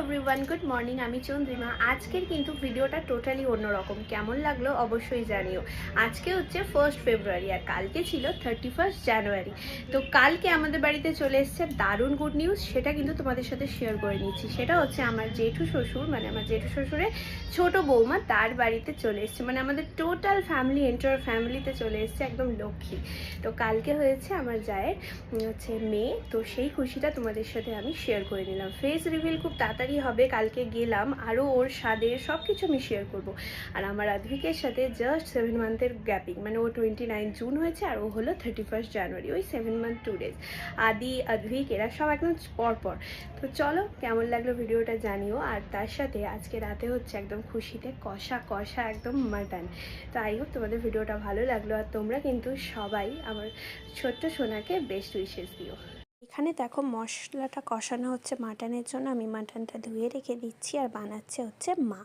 Everyone, good morning. আমি চন্দ্রিমা। আজকের কিন্তু ভিডিওটা টোটালি অন্যরকম। কেমন লাগলো অবশ্যই জানিও। আজকে হচ্ছে 1 ফেব্রুয়ারি আর কালকে ছিল 31 জানুয়ারি। তো কালকে আমাদের বাড়িতে চলে এসেছে দারুণ গুড নিউজ, সেটা কিন্তু তোমাদের সাথে শেয়ার করে নিচ্ছি। সেটা হচ্ছে আমার জেঠু শ্বশুর, মানে আমার জেঠু শ্বশুরের ছোট বৌমা তার বাড়িতে চলে এসছে, মানে আমাদের টোটাল ফ্যামিলি, এন্টার ফ্যামিলিতে চলে এসছে, একদম লক্ষ্মী। তো কালকে হয়েছে আমার জায়ের হচ্ছে মেয়ে, তো সেই খুশিটা তোমাদের সাথে আমি শেয়ার করে নিলাম। ফেস রিভিল খুব তাড়াতাড়ি হবে, কালকে গেলাম, আরও ওর স্বাদের সব কিছু আমি শেয়ার করব। আর আমার আদ্ভিকের সাথে জাস্ট 7 মান্থের গ্যাপিং, মানে ও 29 জুন হয়েছে আর ও হলো 31 জানুয়ারি, ওই 7 মান্থ 2 ডেজ। আদি, আদ্ভিক এরা সব একদম পরপর। তো চলো, কেমন লাগলো ভিডিওটা জানিও। আর তার সাথে আজকে রাতে হচ্ছে একদম খুশিতে কষা কষা একদম মাটন। তো আই হোপ তোমাদের ভিডিওটা ভালো লাগলো, আর তোমরা কিন্তু সবাই আমার ছোট্ট সোনাকে বেস্ট উইশেস দিও। এখানে দেখো মশলাটা কষানো হচ্ছে মাটনের জন্য, আমি মাটনটা ধুয়ে রেখে দিচ্ছি, আর বানাচ্ছে হচ্ছে মা।